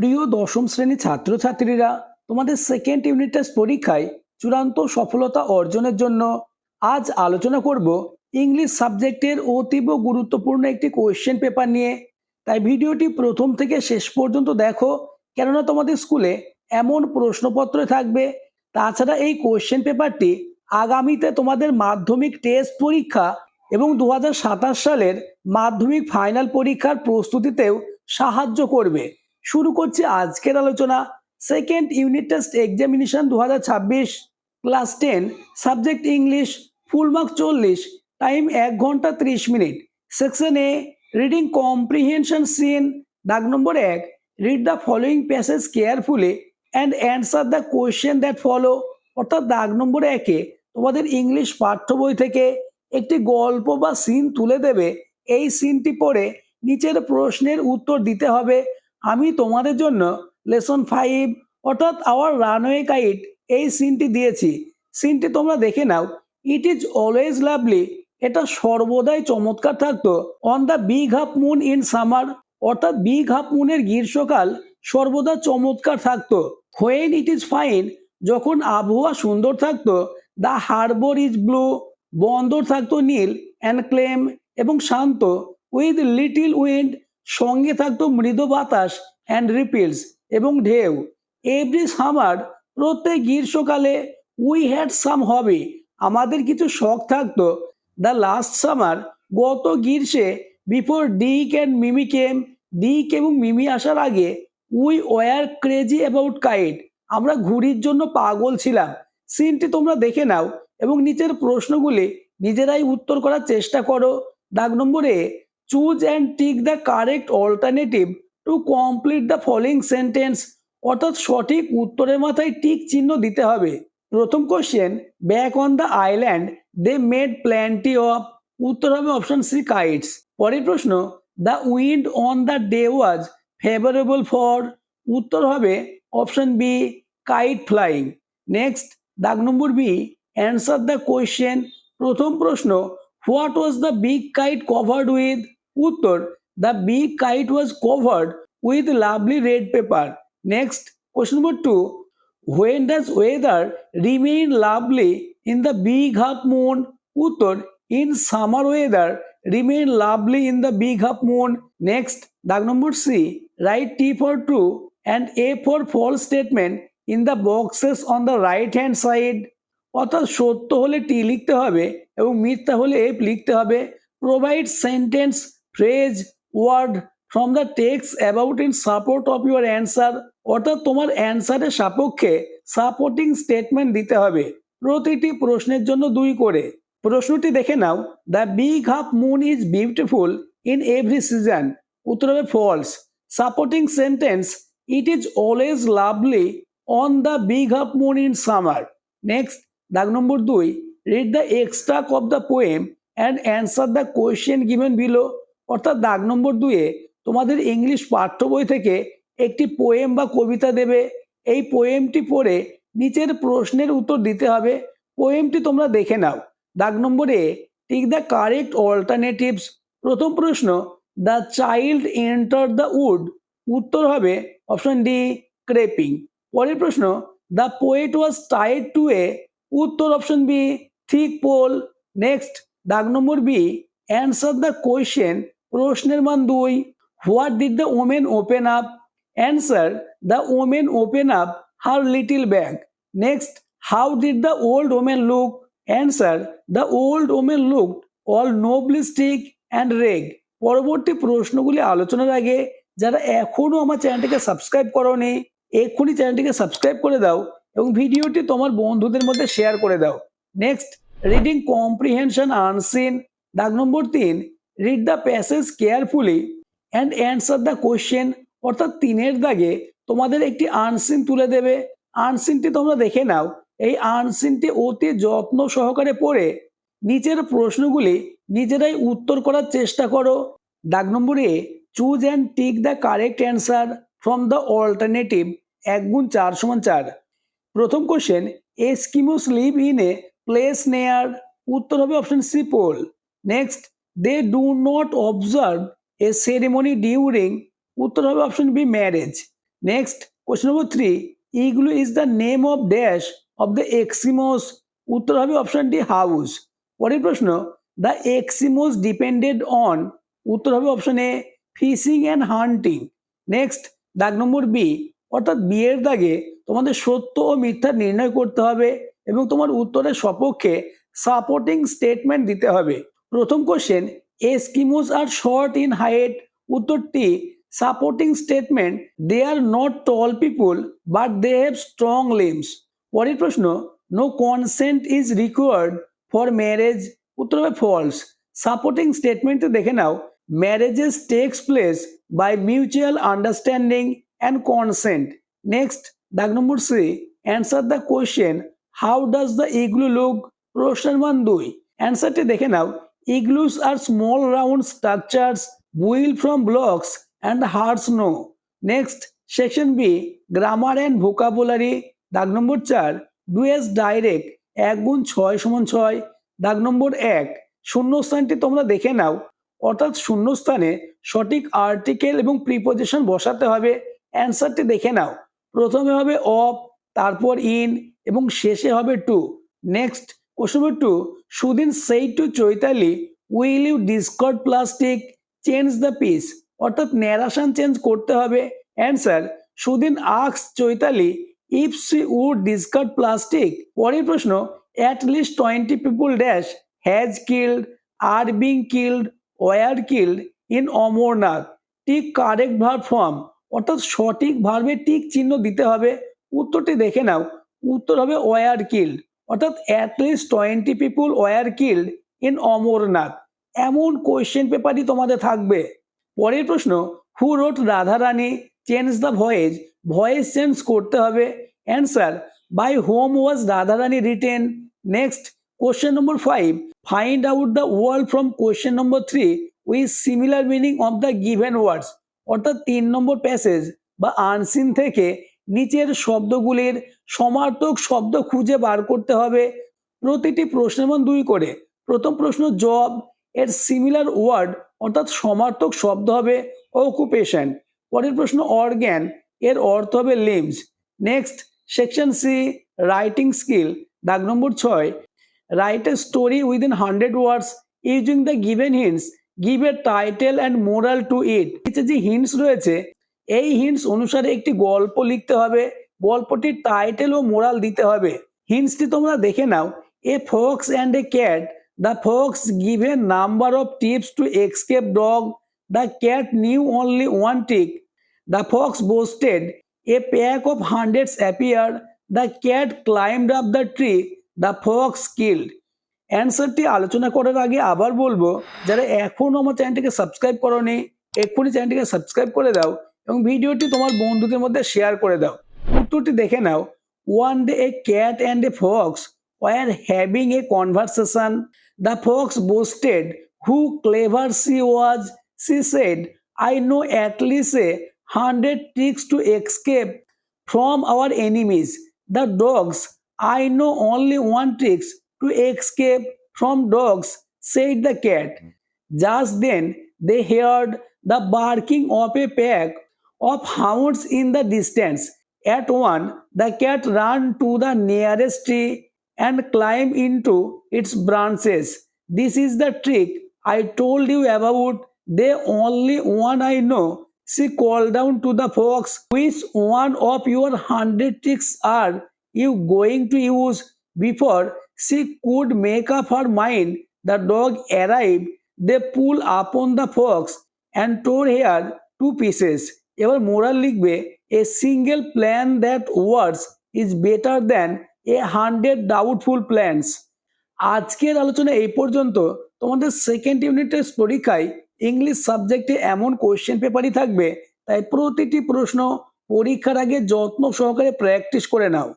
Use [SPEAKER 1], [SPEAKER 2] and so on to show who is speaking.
[SPEAKER 1] প্রিয় দশম শ্রেণীর ছাত্রছাত্রীরা, তোমাদের সেকেন্ড ইউনিট টেস্ট পরীক্ষায় চূড়ান্ত সফলতা অর্জনের জন্য আজ আলোচনা করব ইংলিশ সাবজেক্টের অতীব গুরুত্বপূর্ণ একটি কোয়েশ্চেন পেপার নিয়ে। তাই ভিডিওটি প্রথম থেকে শেষ পর্যন্ত দেখো, কেননা তোমাদের স্কুলে এমন প্রশ্নপত্র থাকবে। তাছাড়া এই কোয়েশ্চেন পেপারটি আগামীতে তোমাদের মাধ্যমিক টেস্ট পরীক্ষা এবং 2027 সালের মাধ্যমিক ফাইনাল পরীক্ষার প্রস্তুতিতেও সাহায্য করবে। শুরু করছি আজকের আলোচনা। Second unit test examination 2026, class 10, subject English, full mark 40, time 1 ঘন্টা 30 মিনিট। সেকশন এ, রিডিং কম্প্রিহেনশন সিন। দাগ নম্বর 1, read the following passage carefully and answer the question that follow. অর্থাৎ দাগ নম্বর 1-এ তোমাদের ইংলিশ পাঠ্য বই থেকে একটি গল্প বা সিন তুলে দেবে। এই সিনটি পড়ে নিচের প্রশ্নের উত্তর দিতে হবে। আমি তোমাদের জন্য লেসন 5 অর্থাৎ আওয়ার রানওয়ে কাইট এই সিনটি দিয়েছি। সিনটি তোমরা দেখে নাও। ইট ইজ অলওয়েজ লাভলি, এটা সর্বদাই চমৎকার থাকতো। On the big half moon in summer, অর্থাৎ বিগ হাফ মুনের গ্রীষ্মকাল সর্বদা চমৎকার থাকতো। হোয়েন ইট ইজ ফাইন, যখন আবহাওয়া সুন্দর থাকতো। দ্য হারবার ইজ ব্লু, বন্দর থাকতো নীল। অ্যান্ড ক্লেম, এবং শান্ত। উইথ লিটিল উইন্ড, সঙ্গে থাকতো মৃদু বাতাস। অ্যান্ড রিপিলস, এবং ঢেউ। এভরি সামার, প্রত্যেক গ্রীষ্মকালে। উই হ্যাড সাম হবি, আমাদের কিছু শখ থাকতো। দ্য লাস্ট সামার, গত গ্রীষ্মে। বিফোর ডিক অ্যান্ড মিমি কেম, ডিক এবং মিমি আসার আগে। We were crazy about kite, আমরা ঘুড়ির জন্য পাগল ছিলাম। সিনটি তোমরা দেখে নাও এবং নিচের প্রশ্নগুলি নিজেরাই উত্তর করার চেষ্টা করো। দাগ নম্বরে, choose and tick the correct alternative to complete the following sentence. অর্থাৎ সঠিক উত্তরের মাথায় টিক চিহ্ন দিতে হবে। প্রথম question, back on the island they made plenty of. উত্তর হবে অপশন সি, কাইটস। পরের প্রশ্ন, the wind on the day was favourable for. উত্তর হবে option B, kite flying. Next, দাগ নম্বর বি, অ্যান্সার দ্য কোয়েশ্চেন। প্রথম প্রশ্ন, what was the big kite covered with. উত্তর, the big kite was covered with lovely red paper. Next, question number 2, when does weather remain lovely in the big half moon? উত্তর, in summer weather remain lovely in the big half moon. Next, দাগ নম্বর C, write T for true and A for false statement in the boxes on the right hand side. অর্থাৎ সত্য হলে টি লিখতে হবে এবং মিথ্যা হলে এফ লিখতে হবে। Provide sentence, phrase, word from the text about in support of your answer. অর্থাৎ তোমার অ্যান্সারের সাপেক্ষে সাপোর্টিং স্টেটমেন্ট দিতে হবে। প্রতিটি প্রশ্নের জন্য 2 করে। প্রশ্নটি দেখে নাও। The big half moon is beautiful in every season. উত্তর হবে false. Supporting sentence, it is always lovely on the big half moon in summer. Next, দাগ নম্বর 2, read the extract of the poem and answer the question given below. অর্থাৎ দাগ নম্বর 2-এ তোমাদের English পাঠ্য বই থেকে একটি পোয়েম বা কবিতা দেবে। এই পোয়েমটি পড়ে নিচের প্রশ্নের উত্তর দিতে হবে। পোয়েমটি তোমরা দেখে নাও। দাগ নম্বরে, টিক দ্য কারেক্ট অল্টারনেটিভস। প্রথম প্রশ্ন, the child enter the wood. উত্তর হবে অপশন ডি, ক্রেপিং। পরের প্রশ্ন, the poet was tied to a. উত্তর option B, thick pole. Next, দাগ নম্বর বি, অ্যান্সার দ্য কোয়েশ্চেন। প্রশ্নের মান 2। What did the women open up. Answer, the women open up her little bag. Next, how did the old women look. Answer, the old women looked all knobbly stick and rag. পরবর্তী প্রশ্নগুলি আলোচনার আগে যারা এখনো আমার চ্যানেলটিকে subscribe করোনি, এক্ষুনি চ্যানেলটিকে সাবস্ক্রাইব করে দাও এবং ভিডিওটি তোমার বন্ধুদের মধ্যে শেয়ার করে দাও। Next, reading comprehension unseen. দাগ নম্বর 3, read the passage carefully and answer the question. অর্থাৎ 3-এর দাগে তোমাদের একটি আনসিন তুলে দেবে। আনসিনটি তোমরা দেখে নাও। এই আনসিনটি অতি যত্ন সহকারে পড়ে নিচের প্রশ্নগুলি নিজেরাই উত্তর করার চেষ্টা করো। দাগ নম্বরে, choose and tick the correct answer from the alternative 1 গুণ 4 সমান 4। প্রথম question, Eskimos live in a place near. উত্তর হবে option C, pole. Next, they do not observe a ceremony during. উত্তর হবে option B, marriage. Next question number 3, igloo is the name of dash of the Eskimos. উত্তর হবে option D house. পরের প্রশ্ন, the এক্সিমোস depended on. উত্তর হবে option A fishing and hunting. Next দাগ number B, অর্থাৎ বি এর দাগে তোমাদের সত্য ও মিথ্যা নির্ণয় করতে হবে এবং তোমার উত্তরের সপক্ষে সাপোর্টিং স্টেটমেন্ট দিতে হবে। প্রথম question, Eskimos are short in height. উত্তরটি supporting statement, they are not tall people but they have strong limbs. পরের প্রশ্ন, no consent is required for marriage. উত্তর হবে ফলস। সাপোর্টিং স্টেটমেন্টে দেখে নাও, marriages takes place by mutual understanding and consent. Next দাগ নম্বর C, answer the question how does the igloo look. প্রশ্নের মান 2। অ্যান্সারটি দেখে নাও, igloos are small round structures built from blocks and hard snow. Next section B, grammar and vocabulary. দাগ নম্বর 4, do as direct 1 গুণ 6 সমান 6। দাগ নম্বর 1, শূন্যস্থানটি তোমরা দেখে নাও, অর্থাৎ শূন্যস্থানে সঠিক আর্টিকেল এবং প্রিপোজিশন বসাতে হবে। অ্যান্সারটি দেখে নাও, প্রথমে হবে অফ, তারপর ইন এবং শেষে হবে two. Next question number 2, Sudin said to Chaitali, will you discard plastic, change the speech. অর্থাৎ ন্যারেশন চেঞ্জ করতে হবে। Answer, Sudin asks Chaitali if she would discard plastic. পরের প্রশ্ন, at least 20 people dash has killed, are being killed, were killed in Amarnath. Tick correct verb form. অর্থাৎ সঠিক ভার্বে tick চিহ্ন দিতে হবে। উত্তরটি দেখে নাও, উত্তর হবে ওয়ার কিল্ড। অর্থাৎ at least 20 people were killed in Amarnath. এমন কোয়েশ্চেন পেপারই তোমাদের থাকবে। পরের প্রশ্ন, who wrote Radharani, change the voice. Voice change করতে হবে। Answer, by whom was Radharani written. Next question number 5, find out the word from question number 3 with similar meaning of the given words. অর্থাৎ 3 নম্বর passage বা unseen থেকে নিচের শব্দগুলির সমার্থক শব্দ খুঁজে বার করতে হবে। প্রতিটি প্রশ্নের মান 2 করে। প্রথম প্রশ্ন, জব এর সিমিলার ওয়ার্ড অর্থাৎ সমার্থক শব্দ হবে অকুপেশন। পরের প্রশ্ন, অর্গ্যান এর অর্থ হবে limbs. Next section C, writing skill. দাগ নম্বর 6, write a story within 100 words using the given hints, give a title and moral to it. নিচে যে হিন্টস রয়েছে এই হিন্টস অনুসারে একটি গল্প লিখতে হবে। গল্পটির টাইটেল ও মোরাল দিতে হবে। হিন্টসটি তোমরা দেখে নাও, a fox and a cat, the fox gave a number of tips to escape dog. The cat knew only one trick. The fox boasted. A pack of hundreds appeared. The cat climbed up the tree. The fox killed. অ্যান্সারটি আলোচনা করার আগে আবার বলবো, যারা এখনো আমার চ্যানেলটিকে সাবস্ক্রাইব করোনি এক্ষুনি চ্যানেলটিকে সাবস্ক্রাইব করে দাও এবং ভিডিওটি তোমার বন্ধুদের মধ্যে শেয়ার করে দাও। উত্তরটি দেখে নাও, one day a cat and a fox were having a conversation. The fox boasted who clever she was. She said, I know at least 100 tricks to escape from our enemies. The dogs, I know only one trick to escape from dogs, said the cat. Just then they heard the barking of a pack of hounds in the distance. At one, the cat ran to the nearest tree and climbed into its branches. This is the trick I told you about. The only one I know. She called down to the fox, which one of your 100 tricks are you going to use? Before she could make up her mind, the dog arrived. They pulled upon the fox and tore her to pieces. এবার moral লিখবে, a single plan that works is better than 100 doubtful plans. আজকের আলোচনা এই পর্যন্ত। তোমাদের second unit test পরীক্ষায় English সাবজেক্টে এমন কোয়েশ্চেন পেপারই থাকবে, তাই প্রতিটি প্রশ্ন পরীক্ষার আগে যত্ন সহকারে প্র্যাকটিস করে নাও।